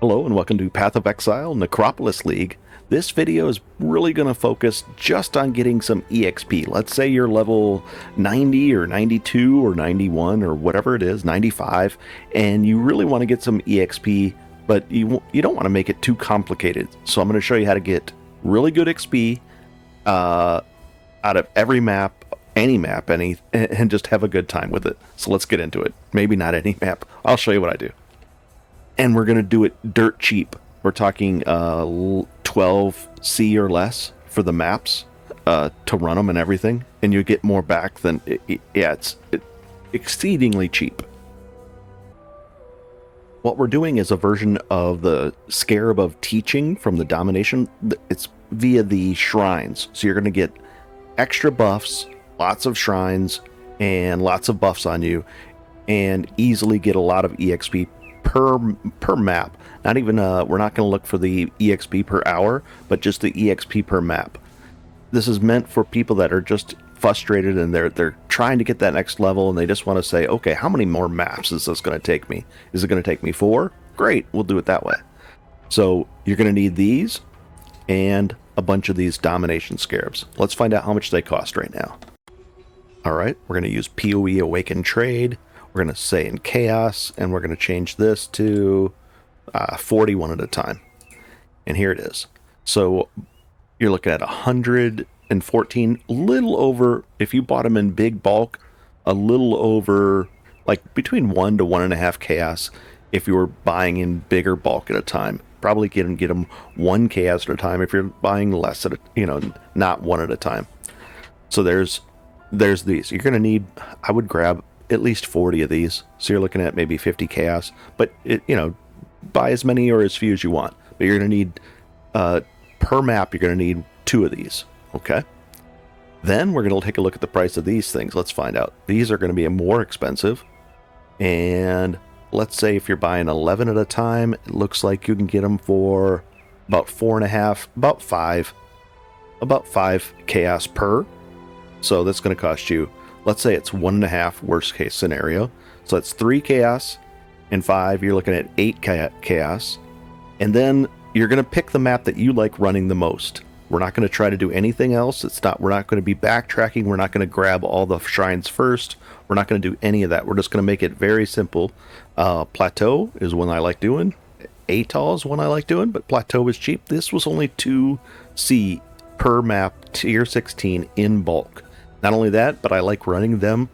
Hello and welcome to Path of Exile Necropolis League. This video is really going to focus just on getting some EXP. Let's say you're level 90 or 92 or 91 or whatever it is, 95, and you really want to get some EXP, but you don't want to make it too complicated. So I'm going to show you how to get really good XP out of every map, and just have a good time with it. So let's get into it. Maybe not any map. I'll show you what I do. And we're going to do it dirt cheap. We're talking 12C or less for the maps to run them and everything. And you get more back than... it's exceedingly cheap. What we're doing is a version of the Scarab of Teaching from the Domination. It's via the shrines. So you're going to get extra buffs, lots of shrines, and lots of buffs on you. And easily get a lot of EXP per map. Not even we're not going to look for the EXP per hour, but just the EXP per map. This is meant for people that are just frustrated and they're trying to get that next level, and they just want to say, okay, how many more maps is this going to take me? Is it going to take me 4? Great, we'll do it that way. So you're going to need these and a bunch of these Domination Scarabs. Let's find out how much they cost right now. All right, we're going to use PoE Awaken Trade. We're going to say in Chaos, and we're going to change this to 41 at a time. And here it is. So you're looking at 114, little over, if you bought them in big bulk, a little over, like between 1 to 1.5 Chaos if you were buying in bigger bulk at a time. Probably get them 1 Chaos at a time if you're buying less at a, not one at a time. So there's these. You're going to need, I would grab at least 40 of these. So you're looking at maybe 50 Chaos, but buy as many or as few as you want. But you're going to need, per map, you're going to need 2 of these. Okay. Then we're going to take a look at the price of these things. Let's find out. These are going to be more expensive. And let's say if you're buying 11 at a time, it looks like you can get them for about 4.5, about 5 Chaos per. So that's going to cost you, let's say it's 1.5 worst case scenario. So that's 3 Chaos and 5. You're looking at 8 Chaos. And then you're going to pick the map that you like running the most. We're not going to try to do anything else. We're not going to be backtracking. We're not going to grab all the shrines first. We're not going to do any of that. We're just going to make it very simple. Plateau is one I like doing. Atoll is one I like doing, but Plateau is cheap. This was only 2C per map, tier 16 in bulk. Not only that, but I like running them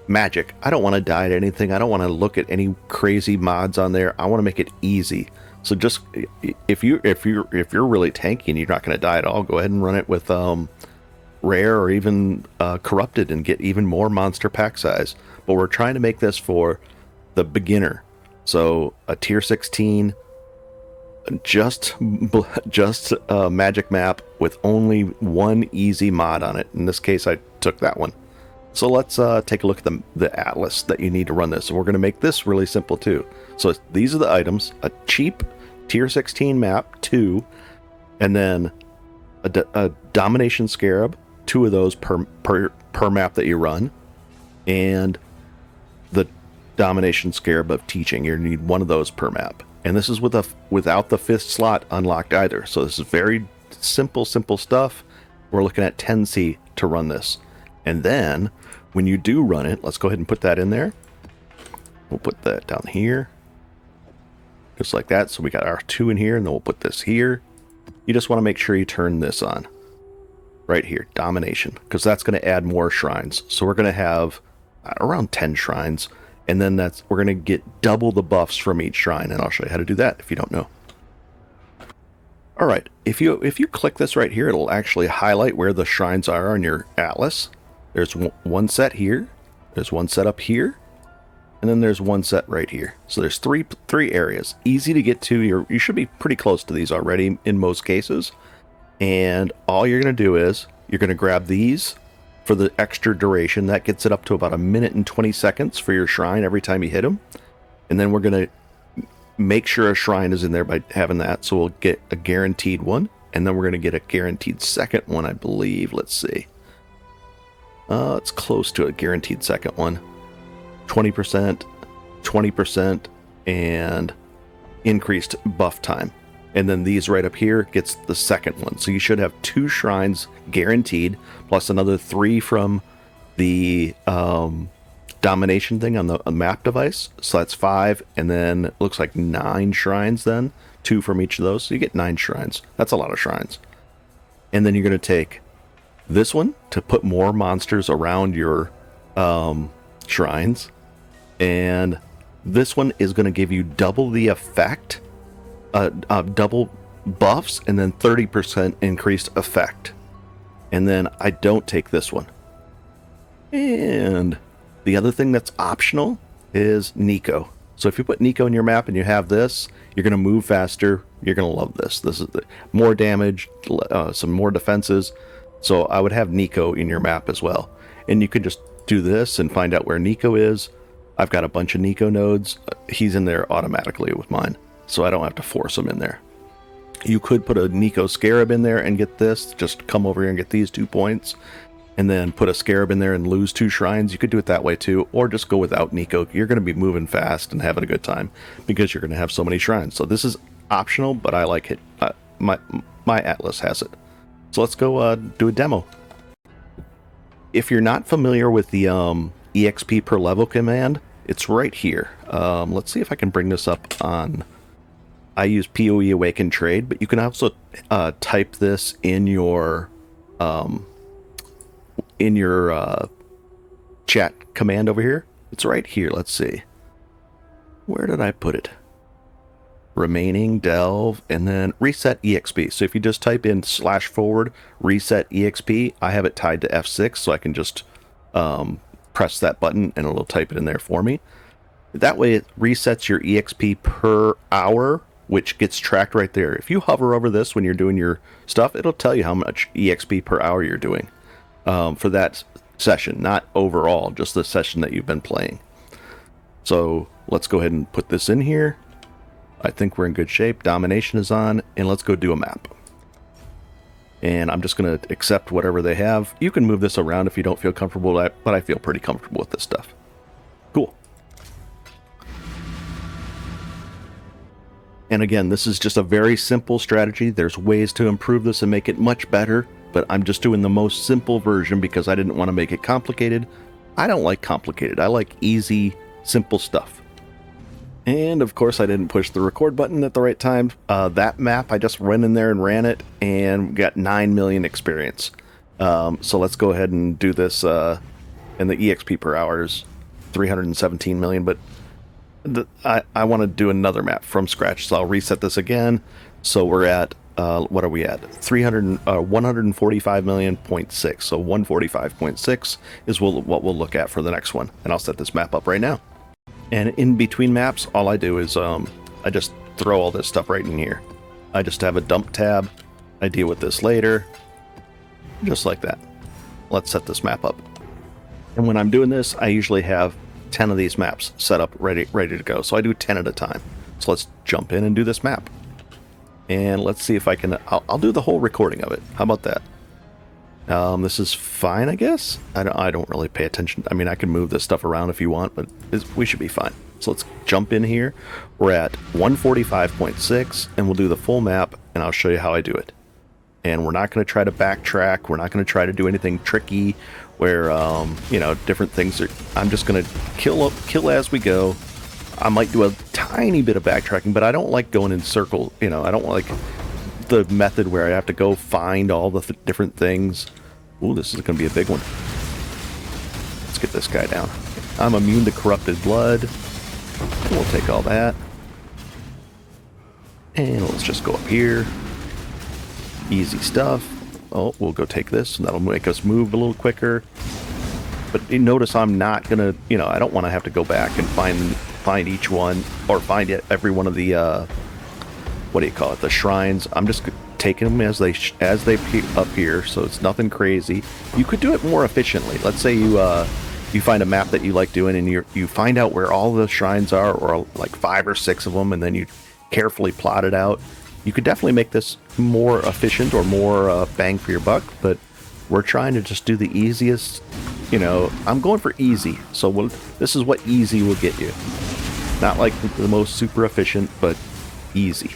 magic. I don't want to die at anything. I don't want to look at any crazy mods on there. I want to make it easy. So just if you're really tanky and you're not going to die at all, go ahead and run it with rare or even corrupted and get even more monster pack size. But we're trying to make this for the beginner. So a tier 16, just a magic map with only one easy mod on it. In this case, I took that one. So let's take a look at the atlas that you need to run this. And we're going to make this really simple too. So these are the items: a cheap tier 16 map, 2, and then a Domination Scarab, 2 of those per map that you run, and the Domination Scarab of Teaching. You need 1 of those per map. And this is without the 5th slot unlocked either. So this is very simple stuff. We're looking at 10C to run this. And then when you do run it, let's go ahead and put that in there. We'll put that down here. Just like that. So we got our 2 in here, and then we'll put this here. You just want to make sure you turn this on. Right here, Domination, because that's going to add more shrines. So we're going to have around 10 shrines. And then we're going to get double the buffs from each shrine, and I'll show you how to do that if you don't know. All right, if you click this right here, it'll actually highlight where the shrines are on your atlas. There's one set here, there's one set up here, and then there's one set right here. So there's three areas, easy to get to. You should be pretty close to these already in most cases. And all you're going to do is you're going to grab these for the extra duration. That gets it up to about 1 minute and 20 seconds for your shrine every time you hit them. And then we're going to make sure a shrine is in there by having that. So we'll get a guaranteed one. And then we're going to get a guaranteed second one, I believe. Let's see. It's close to a guaranteed second one. 20%, 20%, and increased buff time. And then these right up here gets the second one. So you should have 2 shrines guaranteed, plus another 3 from the domination thing on the map device. So that's 5, and then it looks like 9 shrines then. 2 from each of those. So you get 9 shrines. That's a lot of shrines. And then you're going to take this one to put more monsters around your shrines. And this one is going to give you double the effect, double buffs, and then 30% increased effect. And then I don't take this one. And the other thing that's optional is Nico. So if you put Nico in your map and you have this, you're going to move faster. You're going to love this. This is more damage, some more defenses. So I would have Nico in your map as well. And you could just do this and find out where Nico is. I've got a bunch of Nico nodes. He's in there automatically with mine, so I don't have to force him in there. You could put a Nico Scarab in there and get this. Just come over here and get these 2 points. And then put a Scarab in there and lose 2 shrines. You could do it that way too, or just go without Nico. You're going to be moving fast and having a good time because you're going to have so many shrines. So this is optional, but I like it. My Atlas has it. So let's go do a demo. If you're not familiar with the EXP per level command, it's right here. Let's see if I can bring this up on... I use PoE Awaken Trade, but you can also type this in your... chat command over here. It's right here. Let's see. Where did I put it? Remaining, delve, and then reset EXP. So if you just type in // reset EXP, I have it tied to F6, so I can just press that button and it'll type it in there for me. That way it resets your EXP per hour, which gets tracked right there. If you hover over this when you're doing your stuff, it'll tell you how much EXP per hour you're doing for that session, not overall, just the session that you've been playing. So let's go ahead and put this in here. I think we're in good shape. Domination is on, and let's go do a map. And I'm just going to accept whatever they have. You can move this around if you don't feel comfortable with that, but I feel pretty comfortable with this stuff. Cool. And again, this is just a very simple strategy. There's ways to improve this and make it much better, but I'm just doing the most simple version because I didn't want to make it complicated. I don't like complicated. I like easy, simple stuff. And of course I didn't push the record button at the right time. That map, I just went in there and ran it and got 9 million experience. So let's go ahead and do this. And the EXP per hour is 317 million, but I want to do another map from scratch. So I'll reset this again. So we're at, what are we at? 145 million, 0.6. So 145.6 is what we'll look at for the next one. And I'll set this map up right now. And in between maps, all I do is I just throw all this stuff right in here. I just have a dump tab. I deal with this later. Just like that. Let's set this map up. And when I'm doing this, I usually have 10 of these maps set up ready to go. So I do 10 at a time. So let's jump in and do this map. And let's see if I can... I'll do the whole recording of it. How about that? This is fine, I guess. I don't really pay attention. I mean, I can move this stuff around if you want, but we should be fine. So let's jump in here. We're at 145.6, and we'll do the full map, and I'll show you how I do it. And we're not going to try to backtrack. We're not going to try to do anything tricky where, different things are... I'm just going to kill as we go. I might do a tiny bit of backtracking, but I don't like going in circle. I don't like the method where I have to go find all the different things. Ooh, this is going to be a big one. Let's get this guy down. I'm immune to corrupted blood. We'll take all that. And let's just go up here. Easy stuff. Oh, we'll go take this, and that'll make us move a little quicker. But you notice I'm not going to, I don't want to have to go back and find each one, or find every one of the, the shrines. I'm just taking them as they appear, so it's nothing crazy. You could do it more efficiently. Let's say you find a map that you like doing, and you find out where all the shrines are, or like 5 or 6 of them, and then you carefully plot it out. You could definitely make this more efficient or more bang for your buck, but we're trying to just do the easiest. I'm going for easy, so this is what easy will get you. Not like the most super efficient, but Easy.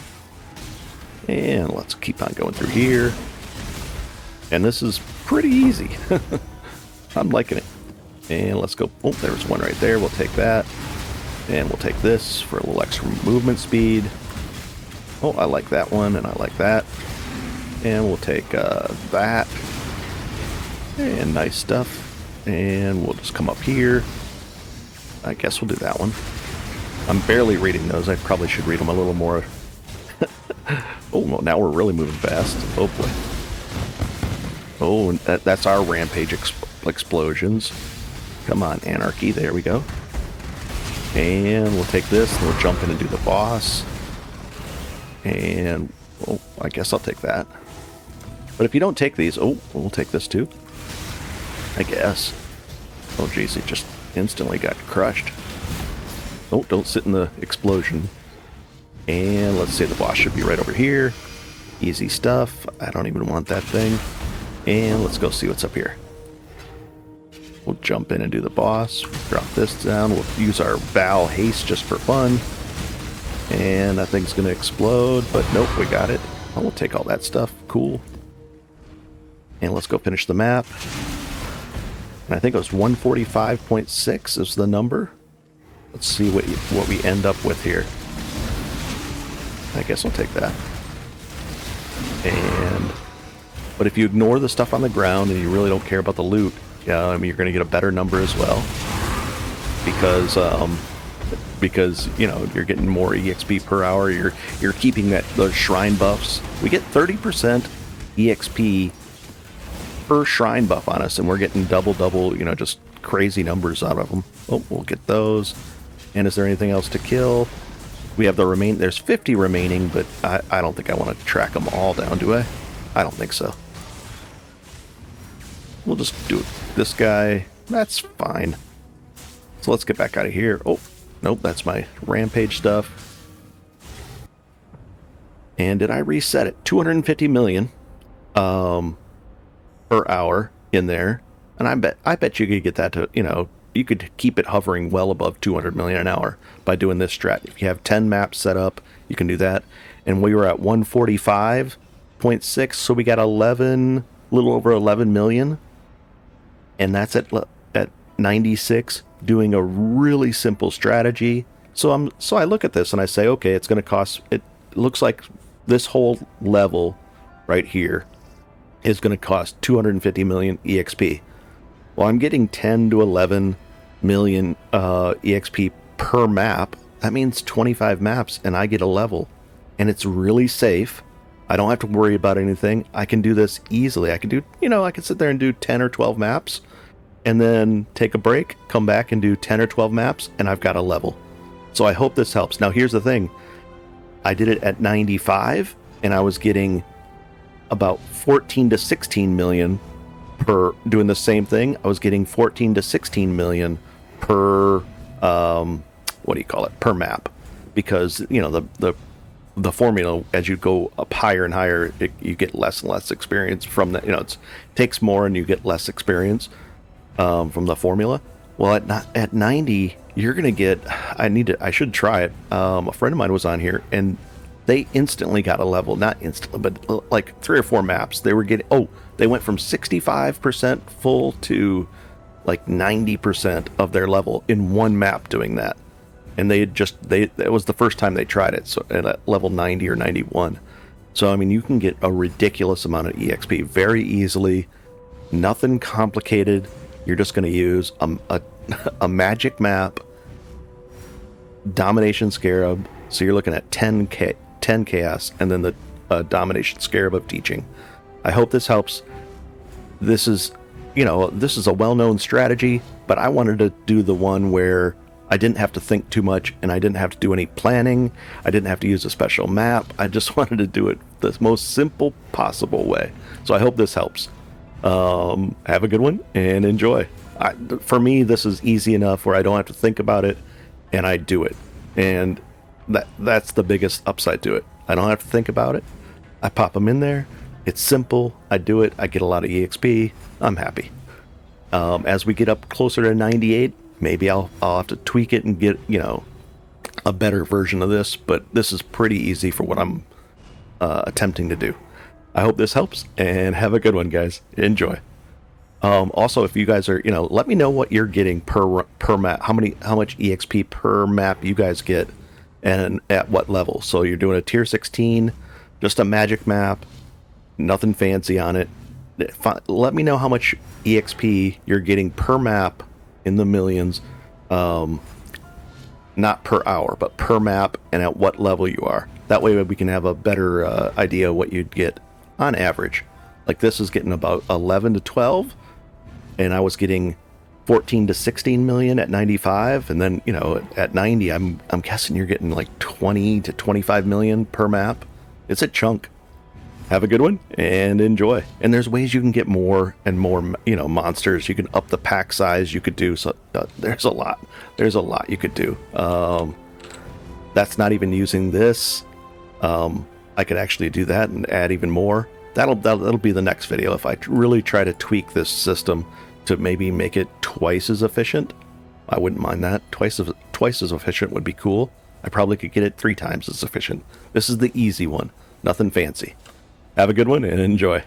And let's keep on going through here. And this is pretty easy. I'm liking it. And let's go. Oh, there's one right there. We'll take that. And we'll take this for a little extra movement speed. Oh, I like that one, and I like that. And we'll take that. And nice stuff. And we'll just come up here. I guess we'll do that one. I'm barely reading those. I probably should read them a little more. Oh, well, now we're really moving fast. Oh, boy. Oh, and that's our rampage explosions. Come on, Anarchy. There we go. And we'll take this, and we'll jump in and do the boss. And, oh, I guess I'll take that. But if you don't take these, oh, we'll take this too. I guess. Oh, geez, it just instantly got crushed. Oh, don't sit in the explosion. And let's say the boss should be right over here. Easy stuff. I don't even want that thing. And let's go see what's up here. We'll jump in and do the boss. Drop this down. We'll use our Val Haste just for fun. And that thing's going to explode. But nope, we got it. Oh, we'll take all that stuff. Cool. And let's go finish the map. And I think it was 145.6 is the number. Let's see what we end up with here. I guess I'll take that. But if you ignore the stuff on the ground and you really don't care about the loot, yeah, I mean, you're going to get a better number as well. Because you know, you're getting more EXP per hour. You're keeping those shrine buffs. We get 30% EXP per shrine buff on us, and we're getting double, you know, just crazy numbers out of them. Oh, we'll get those. And is there anything else to kill? We have there's 50 remaining, but I don't think I want to track them all down, do I? I don't think so. We'll just do this guy. That's fine. So let's get back out of here. Oh, nope, that's my rampage stuff. And did I reset it? 250 million per hour in there. And I bet you could get that to, you know, you could keep it hovering well above 200 million an hour by doing this strat. If you have 10 maps set up, you can do that. And we were at 145.6, so we got a little over 11 million. And that's at 96, doing a really simple strategy. So I look at this and I say, okay, it's going to cost, it looks like this whole level right here is going to cost 250 million EXP. Well, I'm getting 10 to 11 million EXP per map. That means 25 maps and I get a level. And it's really safe. I don't have to worry about anything. I can do this easily. I can do, you know, I can sit there and do 10 or 12 maps and then take a break, come back and do 10 or 12 maps, and I've got a level. So I hope this helps. Now, here's the thing. I did it at 95, and I was getting about 14 to 16 million per doing the same thing. I was getting 14 to 16 million per, per map. Because, you know, the formula, as you go up higher and higher, you get less and less experience from that. You know, it takes more and you get less experience from the formula. Well, at 90, you're gonna get. I should try it. A friend of mine was on here, and they instantly got a level. Not instantly, but like 3 or 4 maps. They were getting. Oh, they went from 65% full to like 90% of their level in one map doing that. And it was the first time they tried it, so at level 90 or 91. So, I mean, you can get a ridiculous amount of EXP very easily. Nothing complicated. You're just going to use a magic map, Domination Scarab. So you're looking at 10 chaos, and then the Domination Scarab of Teaching. I hope this helps. This is a well-known strategy, but I wanted to do the one where I didn't have to think too much, and I didn't have to do any planning. I didn't have to use a special map. I just wanted to do it the most simple possible way. So I hope this helps. Have a good one and enjoy. For me, this is easy enough where I don't have to think about it, and I do it. And that's the biggest upside to it. I don't have to think about it. I pop them in there. It's simple. I do it. I get a lot of EXP. I'm happy. As we get up closer to 98, maybe I'll have to tweak it and get, a better version of this, but this is pretty easy for what I'm attempting to do. I hope this helps, and have a good one, guys. Enjoy. Also, if you guys are, let me know what you're getting per map. How much EXP per map you guys get, and at what level. So you're doing a tier 16, just a magic map, nothing fancy on it. Let me know how much EXP you're getting per map in the millions. Not per hour, but per map, and at what level you are. That way we can have a better idea of what you'd get on average. Like this is getting about 11 to 12, and I was getting 14 to 16 million at 95, and then at 90, I'm guessing you're getting like 20 to 25 million per map. It's a chunk. Have a good one and enjoy. And there's ways you can get more and more, monsters. You can up the pack size. You could do so. There's a lot. There's a lot you could do. That's not even using this. I could actually do that and add even more. That'll be the next video if I really try to tweak this system to maybe make it twice as efficient. I wouldn't mind that. Twice as efficient would be cool. I probably could get it 3 times as efficient. This is the easy one. Nothing fancy. Have a good one and enjoy.